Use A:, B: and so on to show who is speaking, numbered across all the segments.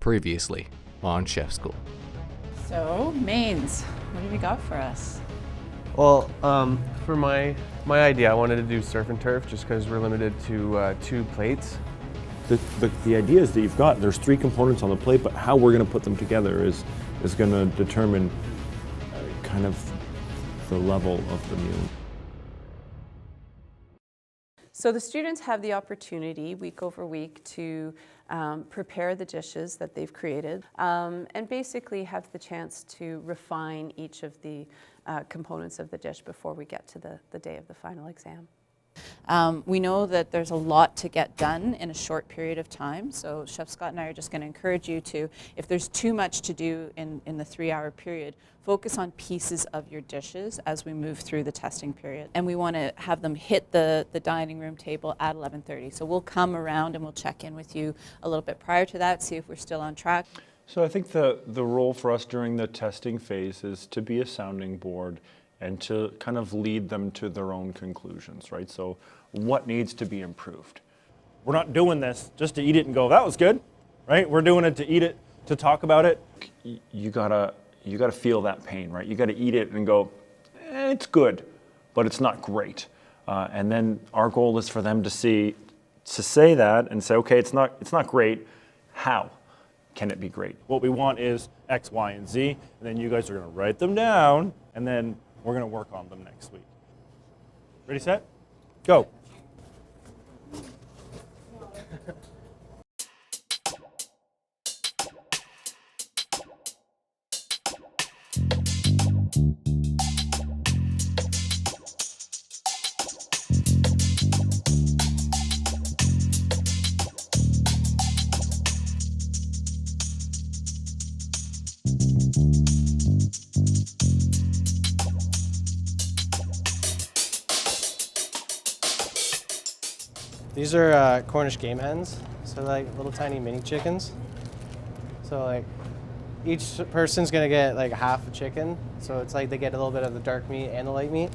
A: Previously on Chef School.
B: So, mains, what have you got for us?
C: Well, for my idea, I wanted to do surf and turf just because we're limited to 2 plates.
D: The idea is that there's 3 components on the plate, but how we're going to put them together is going to determine kind of the level of the meal.
B: So the students have the opportunity week over week to prepare the dishes that they've created and basically have the chance to refine each of the components of the dish before we get to the day of the final exam. We know that there's a lot to get done in a short period of time, so Chef Scott and I are just going to encourage you to, if there's too much to do in the 3-hour period, focus on pieces of your dishes as we move through the testing period. And we want to have them hit the dining room table at 11:30. So we'll come around and we'll check in with you a little bit prior to that, see if we're still on track.
E: So I think the role for us during the testing phase is to be a sounding board and to kind of lead them to their own conclusions, right? So what needs to be improved? We're not doing this just to eat it and go, that was good, right? We're doing it to eat it, to talk about it. You gotta feel that pain, right? You gotta eat it and go, it's good, but it's not great. And then our goal is for them to say that and say, okay, it's not great. How can it be great? What we want is X, Y, and Z, and then you guys are gonna write them down, and then we're going to work on them next week. Ready, set, go.
C: These are Cornish game hens, so like little tiny mini chickens. So like each person's gonna get like half a chicken, so it's like they get a little bit of the dark meat and the light meat.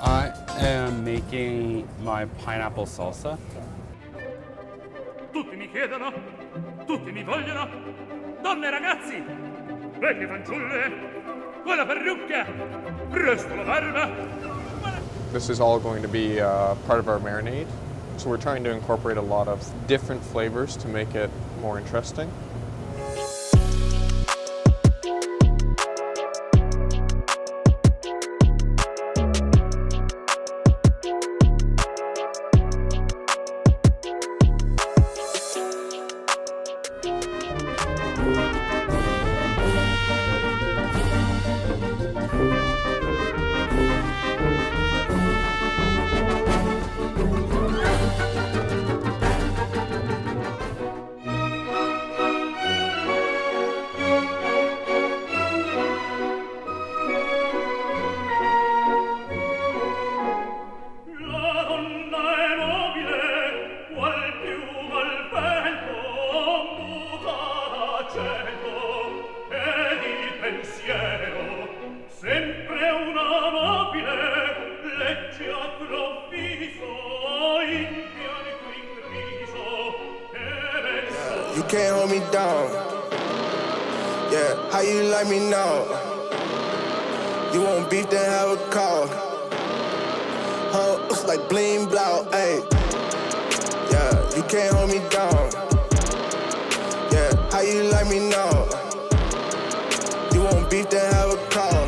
F: I am making my pineapple salsa.
G: Tutti mi chiedono, tutti mi vogliono, donne e ragazzi, vecchie fanciulle, quella parrucca, presto la barba.
H: This is all going to be part of our marinade. So we're trying to incorporate a lot of different flavors to make it more interesting.
I: You can't hold me down. Yeah, how you like me now? You want beef, then have a call. Huh, looks like bling blow, ayy. Yeah, you can't hold me down. Yeah, how you like me now? You want beef, then have a call.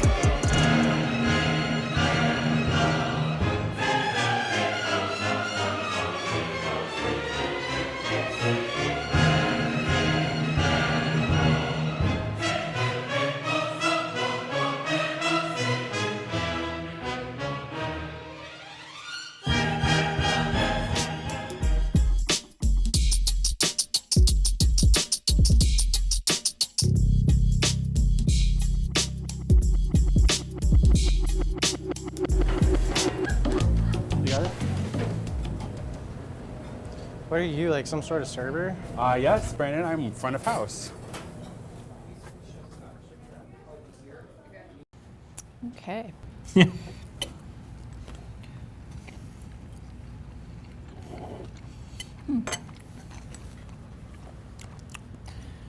C: What are you, like some sort of server?
F: Yes, Brandon, I'm front of house.
B: Okay.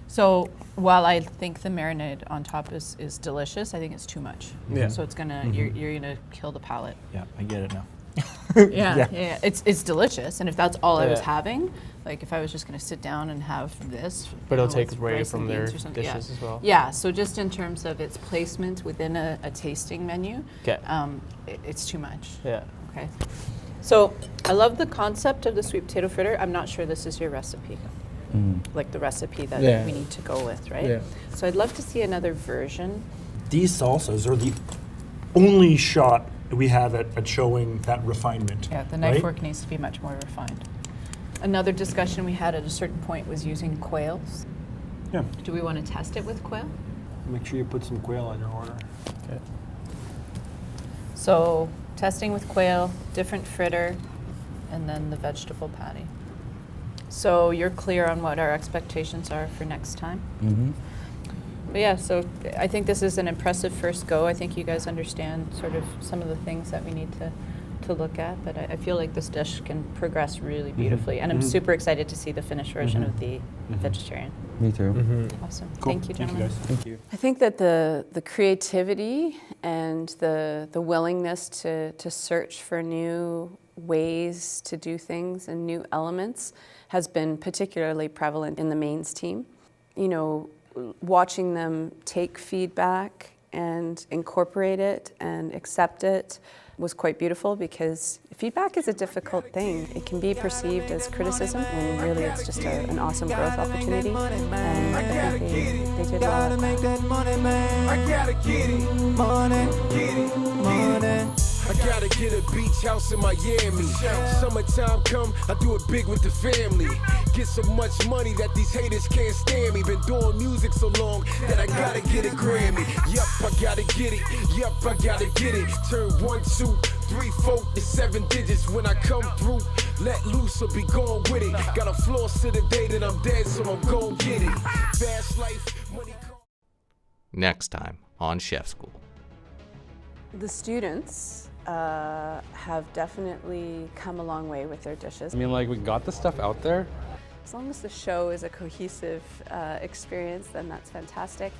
B: So while I think the marinade on top is delicious, I think it's too much.
J: Yeah.
B: So it's gonna you're gonna kill the palate.
J: Yeah, I get it now.
B: Yeah. It's delicious, and if that's all I was
C: Yeah.
B: having, like if I was just gonna sit down and have this,
C: But it'll
B: you know,
C: take
B: with
C: away
B: rice
C: from
B: and
C: their
B: beans or something,
C: dishes as well.
B: Yeah. So just in terms of its placement within a tasting menu,
C: 'Kay.
B: It's too much.
C: Yeah.
B: Okay. So I love the concept of the sweet potato fritter. I'm not sure this is your recipe, like the recipe that
J: Yeah.
B: we need to go with, right?
J: Yeah.
B: So I'd love to see another version.
K: These salsas are the only shot we have at showing that refinement.
B: Yeah, the knife
K: right?
B: work needs to be much more refined. Another discussion we had at a certain point was using quails.
K: Yeah.
B: Do we want to test it with quail?
K: Make sure you put some quail on your order.
C: Okay.
B: So testing with quail, different fritter, and then the vegetable patty. So you're clear on what our expectations are for next time?
J: Mm-hmm.
B: But yeah, so I think this is an impressive first go. I think you guys understand sort of some of the things that we need to look at, but I feel like this dish can progress really beautifully. And I'm super excited to see the finished version of the vegetarian.
J: Me too.
B: Awesome.
K: Cool.
B: Thank you, gentlemen.
K: Thank you.
B: I think that the creativity and the willingness to search for new ways to do things and new elements has been particularly prevalent in the mains team. You know, watching them take feedback and incorporate it and accept it was quite beautiful, because feedback is a difficult thing. It can be perceived as criticism, and really it's just an awesome growth opportunity. And I think they did well.
I: I gotta get it, money, get it, money. I gotta get a beach house in Miami. Summertime come, I do it big with the family. Get so much money that these haters can't stand me. Been doing music so long that I gotta get a Grammy. Yup, I gotta get it. Yup, I gotta get it. Turn 1, 2, 3, 4 to 7 digits when I come through. Let loose or be gone with it. Got a floss to the day that I'm dead, so I'm gon' get it. Fast life, money.
A: Next time on Chef School.
B: The students have definitely come a long way with their dishes.
F: I mean, like, we got the stuff out there.
B: As long as the show is a cohesive experience, then that's fantastic.